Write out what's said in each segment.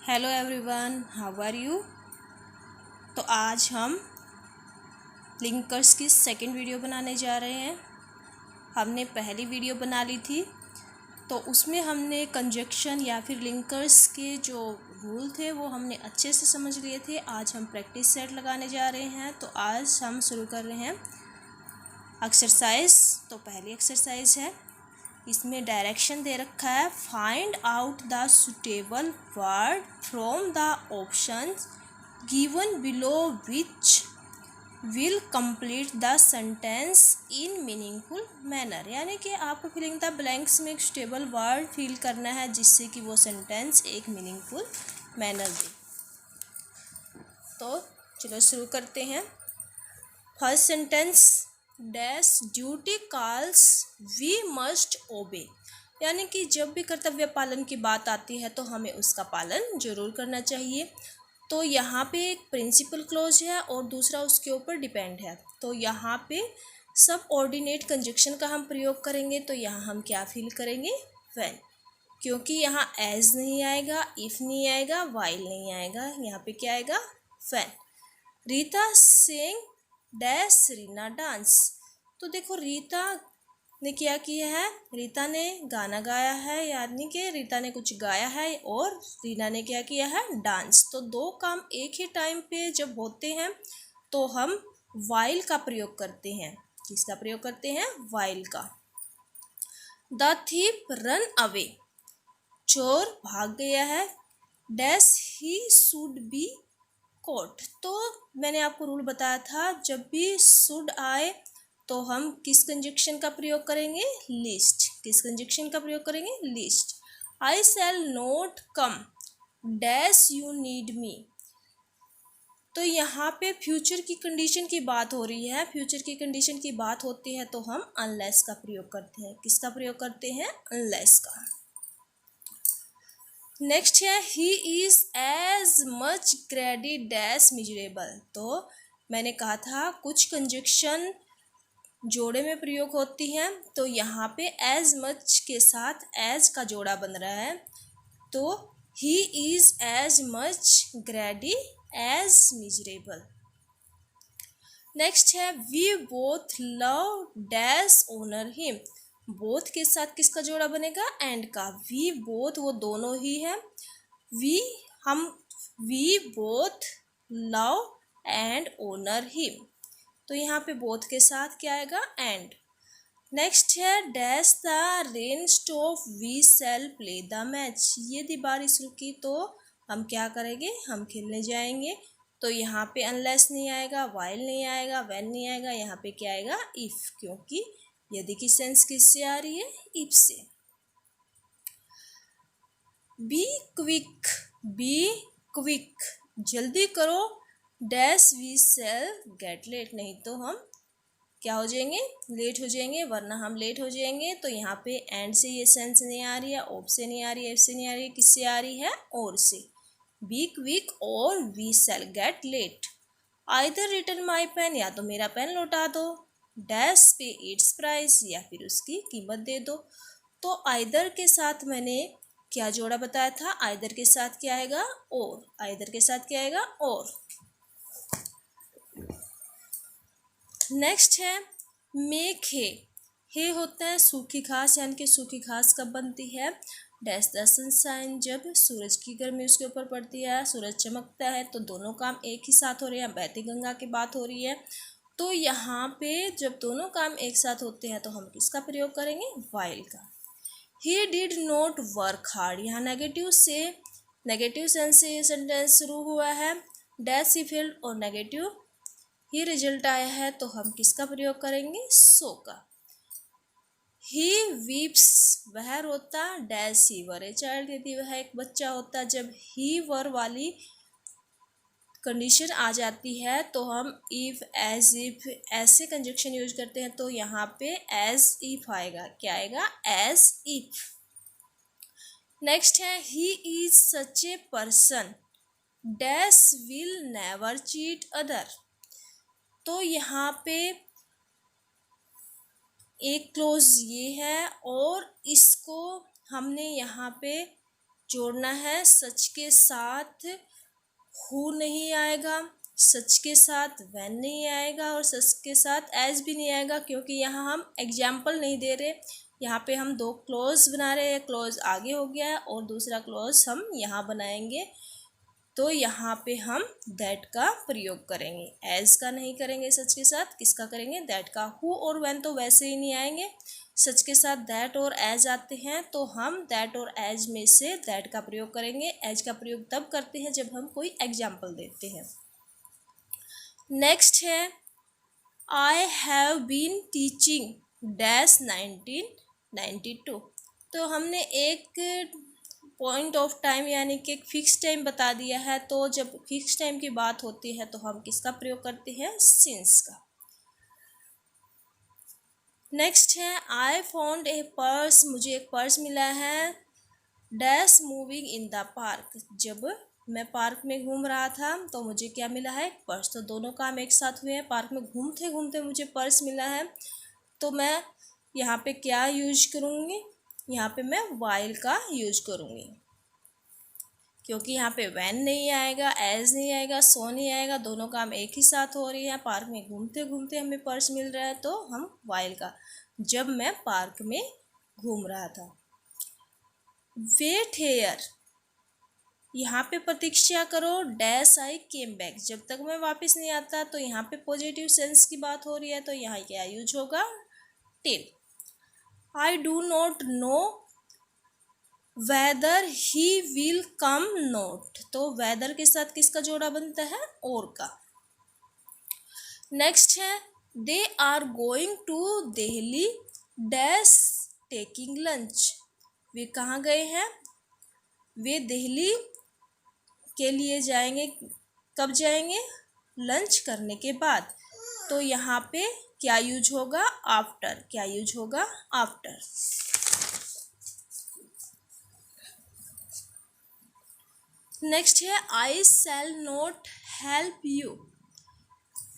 Hello everyone, how are you. तो आज हम लिंकर्स की सेकंड वीडियो बनाने जा रहे हैं। हमने पहली वीडियो बना ली थी तो उसमें हमने कंजक्शन या फिर लिंकर्स के जो रूल थे वो हमने अच्छे से समझ लिए थे। आज हम प्रैक्टिस सेट लगाने जा रहे हैं। तो आज हम शुरू कर रहे हैं एक्सरसाइज। तो पहली एक्सरसाइज है, इसमें डायरेक्शन दे रखा है, find out the suitable word from the options given below which will complete the sentence in meaningful manner. यानी कि आपको फिलिंग द ब्लैंक्स में एक सुटेबल वर्ड फिल करना है जिससे कि वो सेंटेंस एक मीनिंगफुल मैनर दे। तो चलो शुरू करते हैं। First sentence, dash duty calls we must obey. यानी कि जब भी कर्तव्य पालन की बात आती है तो हमें उसका पालन जरूर करना चाहिए। तो यहाँ पे एक प्रिंसिपल क्लोज है और दूसरा उसके ऊपर डिपेंड है। तो यहाँ पे सब ऑर्डिनेट कंजक्शन का हम प्रयोग करेंगे। तो यहाँ हम क्या फील करेंगे, व्हेन, क्योंकि यहाँ एज नहीं आएगा, इफ़ नहीं आएगा, वाइल नहीं आएगा, यहाँ पे क्या आएगा, when. Rita sing dash Reena dance. तो देखो रीता ने क्या किया है, रीता ने गाना गाया है, यानी कि रीता ने कुछ गाया है और रीना ने क्या किया है, डांस। तो दो काम एक ही टाइम पे जब होते हैं तो हम वाइल का प्रयोग करते हैं। किसका प्रयोग करते हैं, वाइल का। द थीप रन अवे, चोर भाग गया है, dash he should be caught. तो मैंने आपको रूल बताया था, जब भी शुड आए तो हम किस कंजक्शन का प्रयोग करेंगे, लिस्ट। किस कंजक्शन का प्रयोग करेंगे, list. I shall not come dash you need me. तो यहाँ पे फ्यूचर की कंडीशन की बात हो रही है। फ्यूचर की कंडीशन की बात होती है तो हम अनलेस का प्रयोग करते हैं। किसका प्रयोग करते हैं, अनलेस का। नेक्स्ट है, he is as much greedy dash miserable. तो मैंने कहा था कुछ कंजक्शन जोड़े में प्रयोग होती हैं। तो यहाँ पे एज मच के साथ एज का जोड़ा बन रहा है। तो he is as much greedy as miserable. Next है, we both love dash honour him. Both के साथ किसका जोड़ा बनेगा, एंड का। वी बोथ वो दोनों ही है। We both love and honour him. तो यहाँ पे बोथ के साथ क्या आएगा, एंड। नेक्स्ट है, dash the rain stop we shall play the match. यदि बारिश रुकी तो हम क्या करेंगे, हम खेलने जाएंगे। तो यहाँ पे अनलेस नहीं आएगा, वाइल नहीं आएगा, व्हेन नहीं आएगा, यहाँ पे क्या आएगा, इफ, क्योंकि यदि की सेंस किससे आ रही है, इफ से। बी क्विक, बी क्विक, जल्दी करो, dash we shall get late. नहीं तो हम क्या हो जाएंगे, लेट हो जाएंगे, वरना हम लेट हो जाएंगे। तो यहाँ पे एंड से ये सेंस नहीं आ रही है, ऑफ से नहीं आ रही है, एफ से नहीं आ रही है, किससे आ रही है, और से। बी क्विक और we shall get late. Either return my pen, या तो मेरा पेन लौटा दो, डैश पे इट्स प्राइस, या फिर उसकी कीमत दे दो। तो आइदर के साथ मैंने क्या जोड़ा बताया था, आइदर के साथ क्या आएगा, और। आइदर के साथ क्या आएगा, और। नेक्स्ट है, मेक हे होता है सूखी घास, यानी कि सूखी घास कब बनती है, डैश द सनशाइन, जब सूरज की गर्मी उसके ऊपर पड़ती है, सूरज चमकता है। तो दोनों काम एक ही साथ हो रहे हैं, बहती गंगा की बात हो रही है। तो यहाँ पे जब दोनों काम एक साथ होते हैं तो हम किसका प्रयोग करेंगे, वाइल का। He did not work hard, यहाँ नेगेटिव सेंस से ये सेंटेंस शुरू हुआ है, डैश ही फेल्ड और नेगेटिव ही रिजल्ट आया है। तो हम किसका प्रयोग करेंगे, सो का। ही वीप्स, वह रोता, dash he were a child, यदि वह एक बच्चा होता। जब ही वर वाली कंडीशन आ जाती है तो हम इफ, एज इफ ऐसे कंजक्शन यूज करते हैं। तो यहाँ पे एज इफ आएगा, क्या आएगा, एज इफ। नेक्स्ट है, he is such a person dash will never cheat other. तो यहाँ पे एक क्लोज ये है और इसको हमने यहाँ पे जोड़ना है। सच के साथ हु नहीं आएगा, सच के साथ व्हेन नहीं आएगा और सच के साथ एज भी नहीं आएगा, क्योंकि यहाँ हम एग्जाम्पल नहीं दे रहे। यहाँ पे हम दो क्लोज बना रहे हैं, क्लोज आगे हो गया है और दूसरा क्लोज हम यहाँ बनाएंगे। तो यहाँ पे हम दैट का प्रयोग करेंगे, एज का नहीं करेंगे। सच के साथ किसका करेंगे? दैट का। हु और व्हेन तो वैसे ही नहीं आएंगे। सच के साथ दैट और एज आते हैं, तो हम दैट और एज में से दैट का प्रयोग करेंगे। एज का प्रयोग तब करते हैं जब हम कोई एग्जाम्पल देते हैं। नेक्स्ट है I have been teaching dash 1992। तो हमने एक पॉइंट ऑफ टाइम यानी कि एक फिक्स टाइम बता दिया है। तो जब फिक्स टाइम की बात होती है तो हम किसका प्रयोग करते हैं? सिंस का। नेक्स्ट है आई फाउंड ए पर्स। मुझे एक पर्स मिला है dash moving in the park. जब मैं पार्क में घूम रहा था तो मुझे क्या मिला है? पर्स। तो दोनों काम एक साथ हुए हैं। पार्क में घूमते घूमते मुझे पर्स मिला है, तो मैं यहाँ पे क्या यूज करूँगी? यहाँ पे मैं वाइल का यूज करूँगी, क्योंकि यहाँ पे व्हेन नहीं आएगा, एज नहीं आएगा, सो नहीं आएगा, दोनों काम एक ही साथ हो रही है। पार्क में घूमते घूमते हमें पर्स मिल रहा है, तो हम वाइल का। जब मैं पार्क में घूम रहा था। वेट हेयर, यहाँ पे प्रतीक्षा करो डैश आई केम बैक। जब तक मैं वापस नहीं आता, तो यहाँ पे पॉजिटिव सेंस की बात हो रही है, तो यहाँ क्या यूज होगा? Till. I do not know weather he will come not. तो वेदर के साथ किसका जोड़ा बनता है? और का। नेक्स्ट है they are going to Delhi dash taking lunch. वे कहाँ गए हैं? वे दिल्ली के लिए जाएंगे। कब जाएंगे? लंच करने के बाद। तो यहाँ पे क्या यूज होगा? आफ्टर। क्या यूज होगा? आफ्टर। नेक्स्ट है आई शैल नॉट हेल्प यू।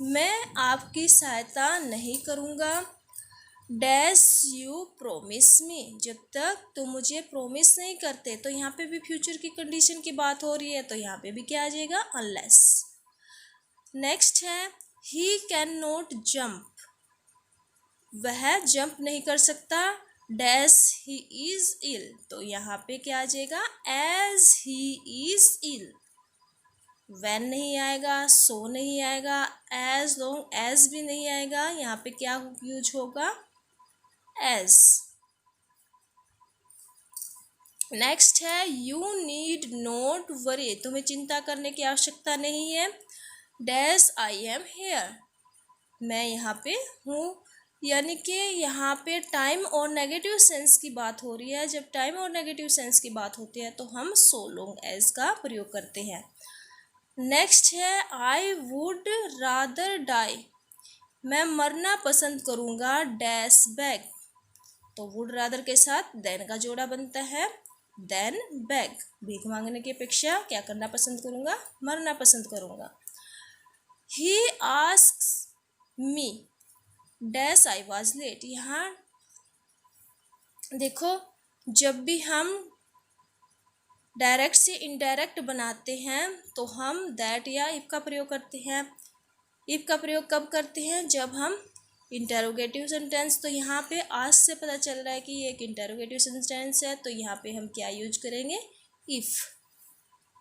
मैं आपकी सहायता नहीं करूँगा डैश यू प्रोमिस मी। जब तक तुम मुझे प्रोमिस नहीं करते। तो यहाँ पे भी फ्यूचर की कंडीशन की बात हो रही है, तो यहाँ पे भी क्या आ जाएगा? अनलेस। नेक्स्ट है ही कैन नॉट जंप। वह जंप नहीं कर सकता डैश ही इज इल। तो यहाँ पे क्या आ जाएगा? As he is ill. When नहीं आएगा, सो नहीं आएगा, एज लॉन्ग एज भी नहीं आएगा। यहाँ पे क्या यूज होगा? एज। नेक्स्ट है यू नीड नॉट वरी। तुम्हें चिंता करने की आवश्यकता नहीं है डैश आई एम हेयर। मैं यहाँ पे हूँ। यानी कि यहाँ पे टाइम और नेगेटिव सेंस की बात हो रही है। जब टाइम और नेगेटिव सेंस की बात होती है तो हम सो लॉन्ग एज का प्रयोग करते हैं। नेक्स्ट है आई वुड रादर डाई। मैं मरना पसंद करूँगा डैश बैग। तो वुड रादर के साथ देन का जोड़ा बनता है देन बैग। भीख मांगने की अपेक्षा क्या करना पसंद करूँगा? मरना पसंद करूँगा। He asks me dash I was late. यहाँ देखो, जब भी हम डायरेक्ट से इनडायरेक्ट बनाते हैं तो हम दैट या इफ का प्रयोग करते हैं। इफ का प्रयोग कब करते हैं? जब हम इंटेरोगेटिव सेंटेंस। तो यहाँ पे आज से पता चल रहा है कि ये एक इंटेरोगेटिव सेंटेंस है, तो यहाँ पे हम क्या यूज करेंगे? इफ।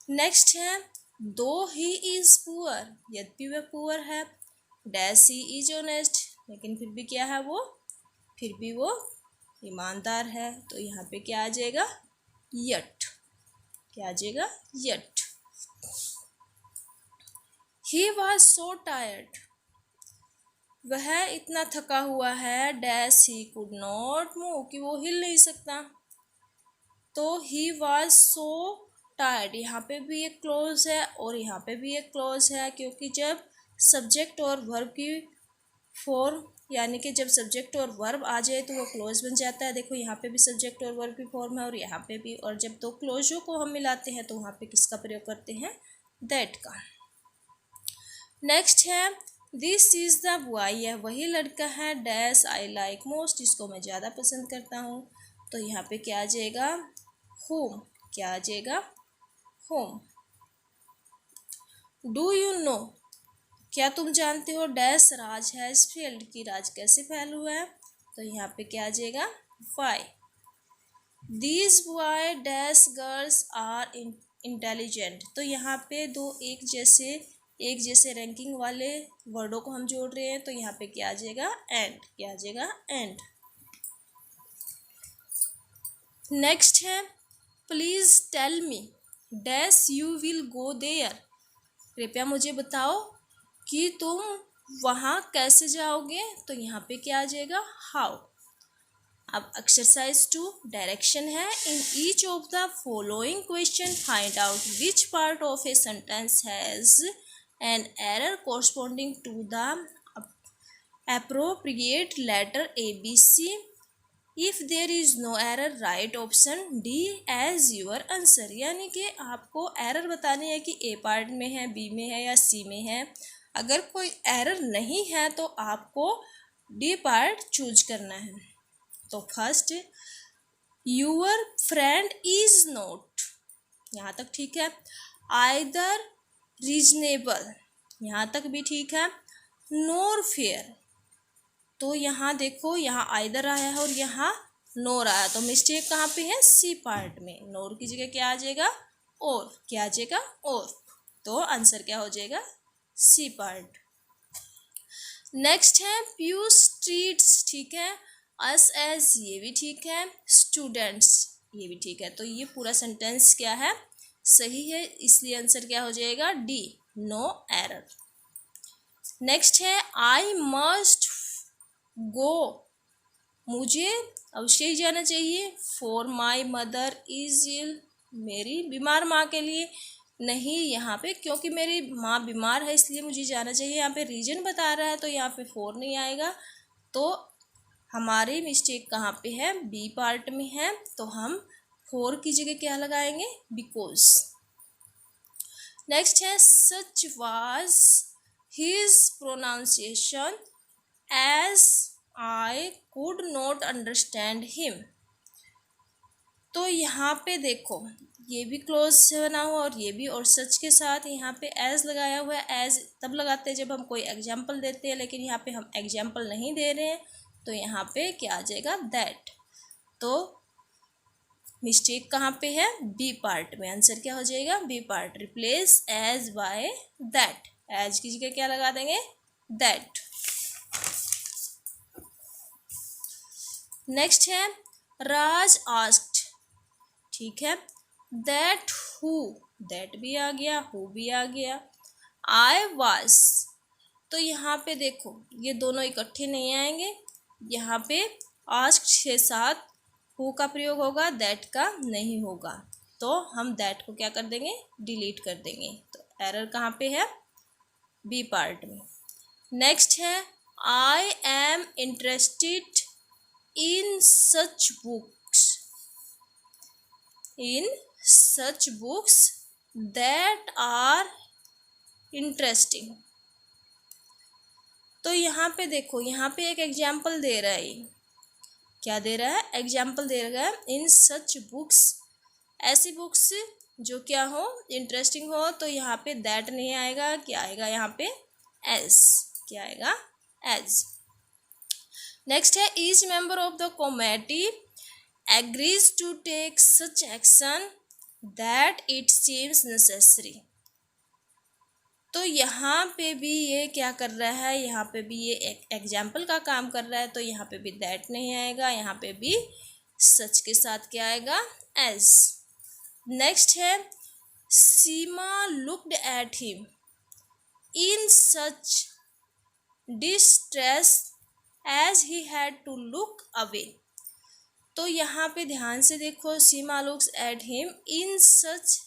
नेक्स्ट है दो ही इज पुअर। यद्यपि वह पुअर है डैश ही इज ऑनेस्ट। लेकिन फिर भी क्या है वो? फिर भी वो ईमानदार है। तो यहाँ पे क्या आ जाएगा? यट। क्या आ जाएगा? Yet. He was so tired. वह इतना थका हुआ है dash he could not move. कि वो हिल नहीं सकता। तो ही वॉज सो टायर्ड। यहाँ पे भी एक क्लोज है और यहाँ पे भी एक क्लोज है, क्योंकि जब सब्जेक्ट और वर्ब की फॉर्म यानी कि जब सब्जेक्ट और वर्ब आ जाए तो वो क्लोज बन जाता है। देखो यहाँ पे भी सब्जेक्ट और वर्ब की फॉर्म है और यहाँ पे भी। और जब दो क्लोजों को हम मिलाते हैं तो वहाँ पे किसका प्रयोग करते हैं? दैट का। नेक्स्ट है दिस इज़ द बॉय। यह वही लड़का है डैश आई लाइक मोस्ट। इसको मैं ज़्यादा पसंद करता हूँ। तो यहाँ पे क्या आ जाएगा? होम। क्या आ जाएगा, होम। डू यू नो, क्या तुम जानते हो, डैश राज हैज फेल्ड, की राज कैसे फेल हुआ है, तो यहाँ पे क्या आ जाएगा, why. These boy dash girls are intelligent, तो यहाँ पे दो एक जैसे रैंकिंग वाले वर्डों को हम जोड़ रहे हैं, तो यहाँ पे क्या आ जाएगा, एंड, क्या आ जाएगा, एंड। नेक्स्ट है, please tell me dash you will go there, कृपया मुझे बताओ कि तुम वहाँ कैसे जाओगे, तो यहाँ पे क्या आ जाएगा, हाउ। अब एक्सरसाइज 2 डायरेक्शन है, in each of the following question find out which part of a sentence has an error corresponding to the appropriate letter ABC. If there is no error, write option D as your answer. यानी कि आपको error बतानी है कि ए part में है, B में है या सी में है। अगर कोई एरर नहीं है तो आपको डी पार्ट चूज करना है। तो first, your friend is not, यहाँ तक ठीक है। आइदर रीजनेबल, यहाँ तक भी ठीक है। नोर फेयर, तो यहाँ देखो, यहाँ आइदर आया है और यहाँ नोर आया, तो मिस्टेक कहाँ पे है, सी पार्ट में। नोर की जगह क्या आ जाएगा, और, क्या आ जाएगा, और, तो आंसर क्या हो जाएगा, सी पार्ट। नेक्स्ट है, प्यूस ट्रीट्स, ठीक है। अस एज, ये भी ठीक है। स्टूडेंट्स, ये भी ठीक है। तो ये पूरा सेंटेंस क्या है, सही है, इसलिए आंसर क्या हो जाएगा, डी, नो एरर। नेक्स्ट है, आई मस्ट गो, मुझे अवश्य ही जाना चाहिए। For my mother is ill, मेरी बीमार माँ के लिए। नहीं, यहाँ पे क्योंकि मेरी माँ बीमार है इसलिए मुझे जाना चाहिए, यहाँ पे रीजन बता रहा है तो यहाँ पे फॉर नहीं आएगा। तो हमारी मिस्टेक कहाँ पे है, बी पार्ट में है, तो हम फॉर की जगह क्या लगाएंगे, बिकॉज। नेक्स्ट है, such was his pronunciation as I could not understand him. तो यहाँ पे देखो, ये भी क्लोज से बना हुआ और ये भी, और सच के साथ यहाँ पे एज लगाया हुआ है। एज तब लगाते हैं जब हम कोई एग्जाम्पल देते हैं, लेकिन यहाँ पे हम एग्जाम्पल नहीं दे रहे हैं, तो यहाँ पे क्या आ जाएगा, दैट। तो मिस्टेक कहाँ पे है, बी पार्ट में। आंसर क्या हो जाएगा, B part. Replace as by that, as की जगह क्या लगा देंगे, दैट। नेक्स्ट है, राज आस्क्ड, ठीक है। दैट हु, दैट भी आ गया, हु भी आ गया। आई वाज, तो यहाँ पे देखो ये दोनों इकट्ठे नहीं आएंगे, यहाँ पे आस्क्ड के साथ हु का प्रयोग होगा, दैट का नहीं होगा, तो हम दैट को क्या कर देंगे, डिलीट कर देंगे। तो एरर कहाँ पे है, बी पार्ट में। नेक्स्ट है, I am interested in such books that are interesting। तो यहाँ पे देखो, यहाँ पे एक एग्जाम्पल दे रहा है, क्या दे रहा है, एग्जाम्पल दे रहा है, इन सच बुक्स, ऐसी बुक्स जो क्या हो, इंटरेस्टिंग हो। तो यहाँ पे दैट नहीं आएगा, क्या आएगा यहाँ पे, एज, क्या आएगा, एज। नेक्स्ट है, each member of the committee agrees to take such action that it seems necessary. तो यहाँ पे भी ये क्या कर रहा है, यहाँ पे भी ये एक एग्जाम्पल का काम कर रहा है, तो यहाँ पे भी दैट नहीं आएगा, यहाँ पे भी सच के साथ क्या आएगा, एज। नेक्स्ट है, Seema looked at him in such distress as he had to look away. तो यहाँ पे ध्यान से देखो, Seema looks at him in such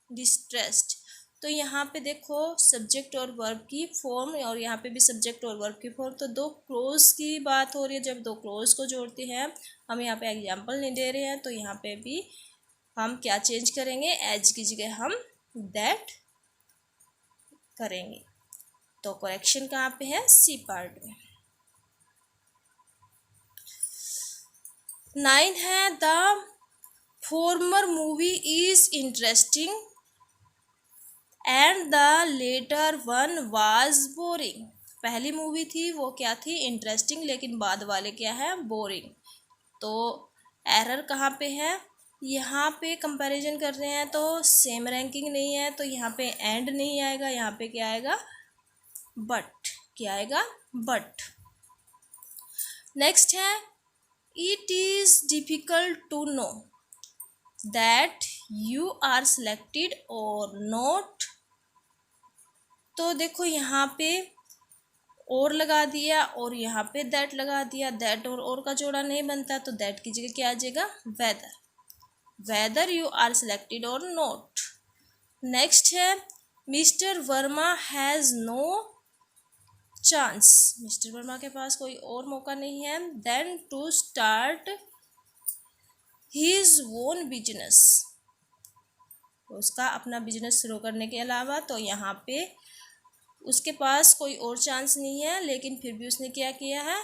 distressed, तो यहाँ पे देखो सब्जेक्ट और वर्ब की फॉर्म, और यहाँ पे भी सब्जेक्ट और वर्ब की फॉर्म। तो दो क्लोज की बात हो रही है, जब दो क्लोज को जोड़ते हैं, हम यहाँ पे एग्जाम्पल नहीं दे रहे हैं, तो यहाँ पे भी हम क्या चेंज करेंगे, एज की जगह हम दैट करेंगे। तो करेक्शन कहाँ पे है, सी पार्ट में। 9 है, the former movie is interesting and the latter one was boring. पहली मूवी थी वो क्या थी, इंटरेस्टिंग, लेकिन बाद वाले क्या है, बोरिंग। तो एरर कहाँ पे है, यहाँ पे कंपैरिजन कर रहे हैं तो सेम रैंकिंग नहीं है, तो यहाँ पे एंड नहीं आएगा, यहाँ पे क्या आएगा, बट। क्या आएगा, बट। नेक्स्ट है it is difficult to know that you are selected or not. तो देखो यहाँ पे और लगा दिया और यहाँ पे दैट लगा दिया, दैट और का जोड़ा नहीं बनता, तो दैट की जगह क्या आ जाएगा, whether. Whether you are selected or not. Next है mister Verma has no chance. Mister Verma के पास कोई और मौका नहीं है then to start his own business. उसका अपना बिजनेस शुरू करने के अलावा, तो यहाँ पे उसके पास कोई और चांस नहीं है, लेकिन फिर भी उसने क्या किया है,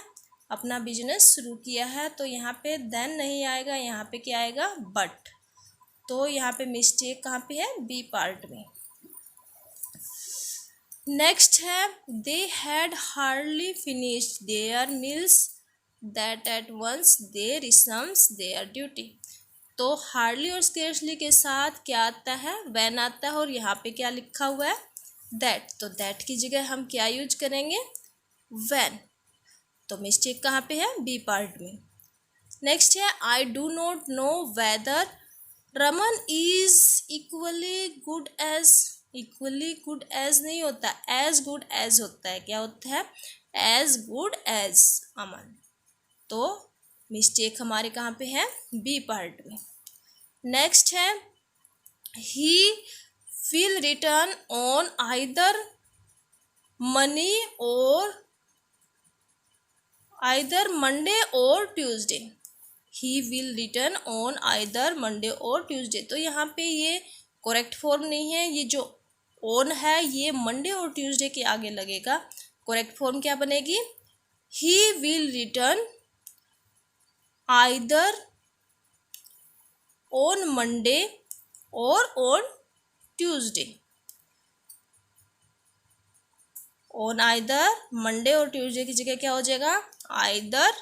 अपना बिजनेस शुरू किया है। तो यहाँ पे देन नहीं आएगा, यहाँ पे क्या आएगा, बट। तो यहाँ पे मिस्टेक कहाँ पे है, बी पार्ट में। नेक्स्ट है they had hardly finished their meals that at once they resumes their duty. तो हार्डली और स्केर्सली के साथ क्या आता है, व्हेन आता है, और यहाँ पे क्या लिखा हुआ है, दैट। तो दैट की जगह हम क्या यूज करेंगे, व्हेन। तो मिस्टेक कहाँ पे है, बी पार्ट में। नेक्स्ट है I do not know whether Raman is equally good as. Equally good as नहीं होता, एज गुड एज होता है। क्या होता है, एज गुड एज अमन। तो मिस्टेक हमारे कहाँ पे है, बी पार्ट में। नेक्स्ट है ही will return on either money और आइदर मंडे और Tuesday. He will return on either Monday और ट्यूसडे। तो यहाँ पे ये करेक्ट फॉर्म नहीं है, ये जो ऑन है ये मंडे और ट्यूसडे के आगे लगेगा। करेक्ट फॉर्म क्या बनेगी, he will return either on Monday और on Tuesday. On either Monday और ट्यूसडे की जगह क्या हो जाएगा, आइदर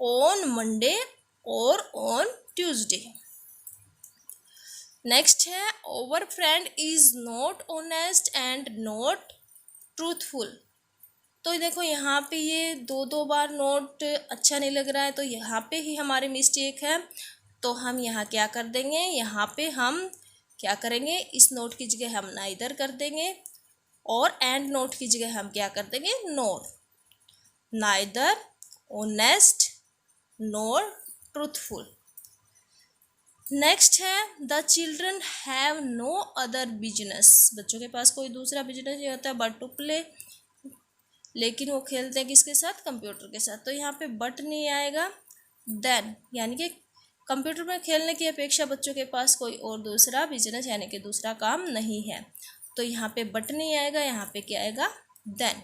ऑन मंडे और ऑन ट्यूसडे। नेक्स्ट है our friend is not honest and not truthful. तो देखो यहाँ पे ये दो बार नोट अच्छा नहीं लग रहा है, तो यहाँ पे ही हमारी मिस्टेक है। तो हम यहाँ क्या कर देंगे, यहाँ पे हम क्या करेंगे, इस नोट की जगह हम नाइदर कर देंगे, और एंड नोट की जगह हम क्या कर देंगे, nor. Neither honest nor truthful. Next है the children have no other business. बच्चों के पास कोई दूसरा बिजनेस नहीं होता बट टू प्ले, लेकिन वो खेलते हैं किसके साथ, कंप्यूटर के साथ। तो यहाँ पे बट नहीं आएगा, देन, यानी कि कंप्यूटर में खेलने की अपेक्षा बच्चों के पास कोई और दूसरा बिजनेस यानी कि दूसरा काम नहीं है। तो यहाँ पे बट नहीं आएगा, यहाँ पे क्या आएगा, then.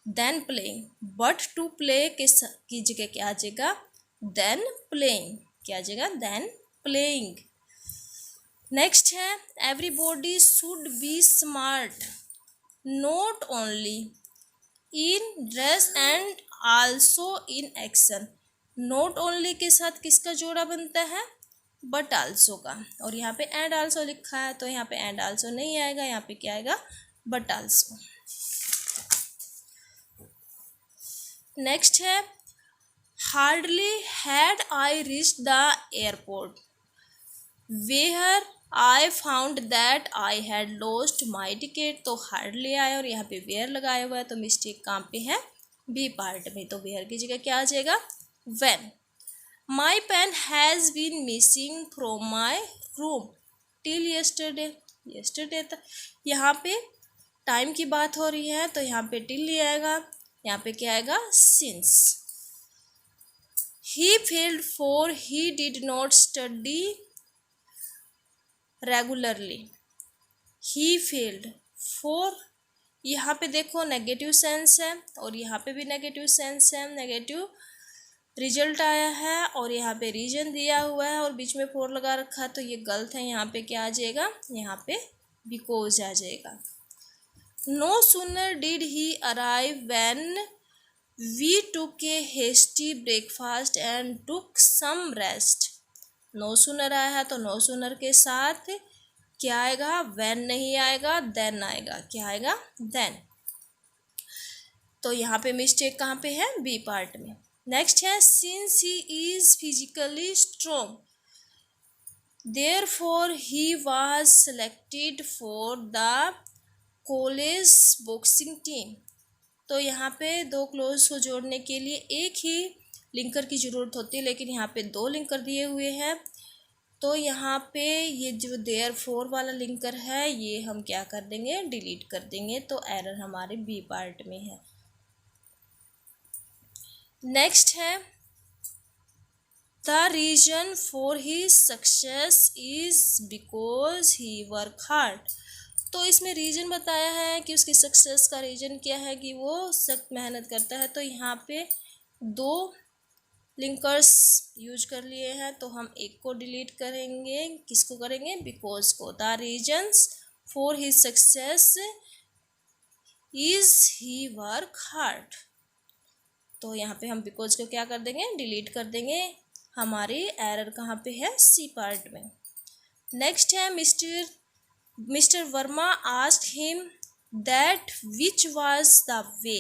Then playing, but to play की जगह क्या आ जाएगा, देन प्लेइंग। क्या आ जाएगा, देन प्लेइंग। नेक्स्ट है everybody should be smart not only in dress and also in action. Not only के साथ किसका जोड़ा बनता है, बट आल्सो का, और यहाँ पे एंड आल्सो लिखा है, तो यहाँ पे एंड आल्सो नहीं आएगा, यहाँ पे क्या आएगा, बट आल्सो। नेक्स्ट है hardly had I reached the airport where I found that I had lost my ticket. तो हार्डली आया और यहाँ पे वेयर लगाया हुआ है, तो मिस्टेक कहाँ पे है, बी पार्ट में। तो वेयर की जगह क्या आ जाएगा, when. My pen has been missing from my room till yesterday. Yesterday तक, यहाँ पे टाइम की बात हो रही है, तो यहाँ पे टिल नहीं आएगा, यहाँ पे क्या आएगा, since. He failed for he did not study regularly. He failed for, यहाँ पे देखो नेगेटिव सेंस है और यहाँ पे भी नेगेटिव सेंस है। नेगेटिव रिजल्ट आया है और यहाँ पे रीजन दिया हुआ है और बीच में 4 लगा रखा है, तो ये गलत है। यहाँ पे क्या आ जाएगा, यहाँ पे बिकॉज आ जाएगा। No sooner did he arrive when we took a hasty breakfast and took some rest. No sooner आया है तो नो सूनर के साथ क्या आएगा, व्हेन नहीं आएगा, देन आएगा। क्या आएगा, देन। तो यहाँ पे मिस्टेक कहाँ पे है, बी पार्ट में। नेक्स्ट है since he is physically strong therefore he was selected for the college boxing team. तो यहाँ पे दो क्लोज को जोड़ने के लिए एक ही लिंकर की ज़रूरत होती है, लेकिन यहाँ पे 2 लिंकर दिए हुए हैं। तो यहाँ पे ये जो देयरफॉर वाला लिंकर है ये हम क्या कर देंगे, डिलीट कर देंगे। तो एरर हमारे बी पार्ट में है। नेक्स्ट है the reason for he success is because he work hard. तो इसमें रीजन बताया है कि उसकी सक्सेस का रीजन क्या है, कि वो सख्त मेहनत करता है। तो यहाँ पे 2 लिंकर्स यूज कर लिए हैं, तो हम एक को डिलीट करेंगे। किसको करेंगे, बिकॉज को। The reasons for his success is he work hard. तो यहाँ पे हम बिकॉज को क्या कर देंगे, डिलीट कर देंगे। हमारी एरर कहाँ पे है, सी पार्ट में। नेक्स्ट है mister Verma asked him that which was the way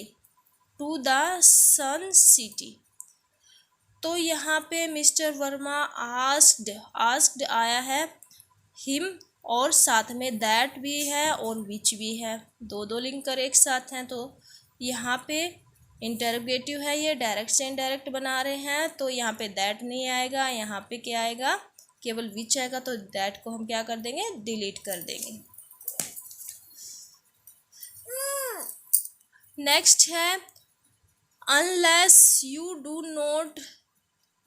to the sun city. तो यहाँ पे मिस्टर वर्मा आस्क्ड आया है, हिम और साथ में दैट भी है और विच भी है, 2 लिंकर एक साथ हैं। तो यहाँ पे इंटरोगेटिव है, ये डायरेक्ट से इनडायरेक्ट बना रहे हैं। तो यहाँ पे दैट नहीं आएगा, यहाँ पे क्या आएगा, केवल विच आएगा। तो दैट को हम क्या कर देंगे, डिलीट कर देंगे। नेक्स्ट है unless you do not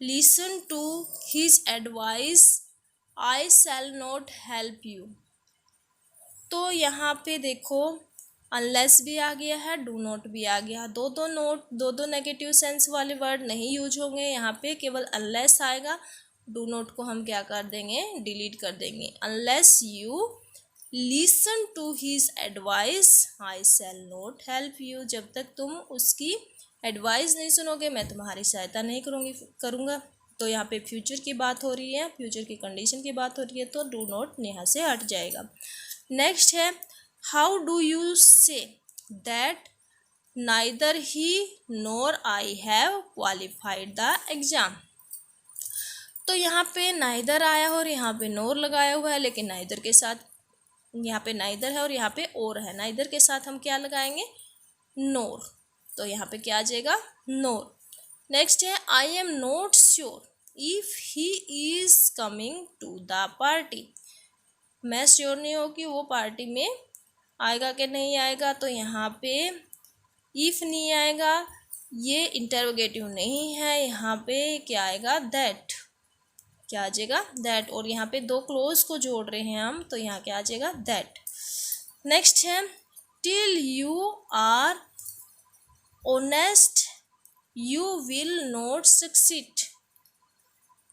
listen to his advice I shall not help you. तो यहाँ पे देखो अनलेस भी आ गया है, डू नॉट भी आ गया। दो नेगेटिव सेंस वाले वर्ड नहीं यूज होंगे, यहाँ पे केवल अनलेस आएगा। डू नॉट को हम क्या कर देंगे, डिलीट कर देंगे। Unless you listen to his advice I shall not help you. जब तक तुम उसकी एडवाइस नहीं सुनोगे मैं तुम्हारी सहायता नहीं करूँगा। तो यहाँ पे फ्यूचर की बात हो रही है, फ्यूचर की कंडीशन की बात हो रही है, तो डू नॉट यहाँ से हट जाएगा। नेक्स्ट है how do you say that neither he NOR I have qualified the exam. तो यहाँ पे नाइदर आया और यहाँ पे नोर लगाया हुआ है, लेकिन नाइदर के साथ यहाँ पे नाइदर है और यहाँ पे और है। नाइदर के साथ हम क्या लगाएंगे, नोर। तो यहाँ पे क्या आ जाएगा, नोर। नेक्स्ट है I am not sure if he is coming to the party. मैं श्योर नहीं हूँ कि वो पार्टी में आएगा कि नहीं आएगा। तो यहाँ पे इफ नहीं आएगा, ये इंटरोगेटिव नहीं है, यहाँ पे क्या आएगा, दैट। क्या आ जाएगा, दैट। और यहाँ पे 2 क्लोज को जोड़ रहे हैं हम, तो यहाँ क्या आ जाएगा, दैट। नेक्स्ट है till you are honest you will not succeed.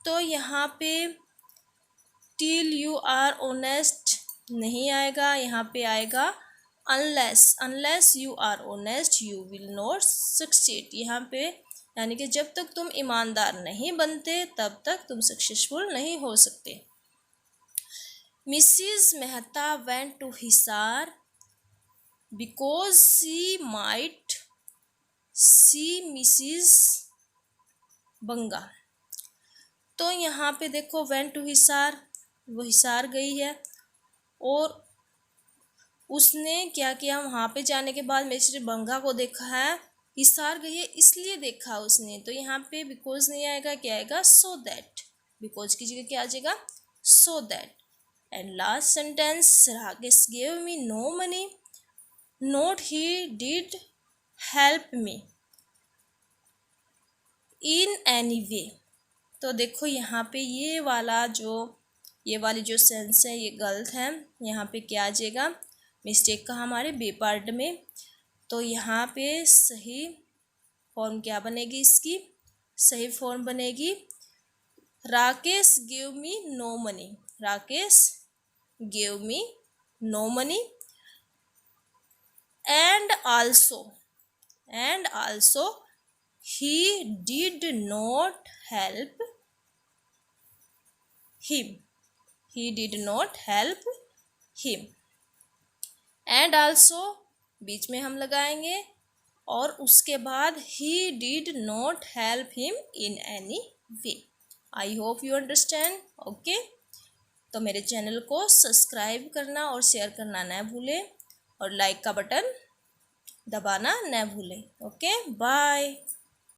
तो यहाँ पे टिल यू आर ऑनेस्ट नहीं आएगा, यहाँ पे आएगा unless you are honest you will not succeed. यहाँ पे यानी कि जब तक तुम ईमानदार नहीं बनते तब तक तुम सक्सेसफुल नहीं हो सकते। Mrs Mehta went to Hisar because she might see Mrs Banga. तो यहाँ पे देखो वेंट टू हिसार, वो हिसार गई है और उसने क्या किया, वहाँ पे जाने के बाद मिस्टर बंगा को देखा है, हिसार गई है इसलिए देखा उसने। तो यहाँ पे बिकॉज नहीं आएगा, क्या आएगा, सो दैट। बिकॉज की जगह क्या आ जाएगा, so that. And last sentence Rakesh gave me know money not he did help me in any way. तो देखो यहाँ पे ये वाली जो सेंस है ये गलत है। यहाँ पे क्या आ जाएगा, मिस्टेक का हमारे बी पार्ट में। तो यहाँ पे सही फॉर्म क्या बनेगी इसकी, सही फॉर्म बनेगी Rakesh give me know money. Rakesh give me know money and also he did not help him। he did not help him and also बीच में हम लगाएंगे और उसके बाद he did not help him in any way। I hope you understand. Okay, तो मेरे channel को सब्सक्राइब करना और शेयर करना न भूलें और लाइक का बटन दबाना न भूलें। Okay, bye.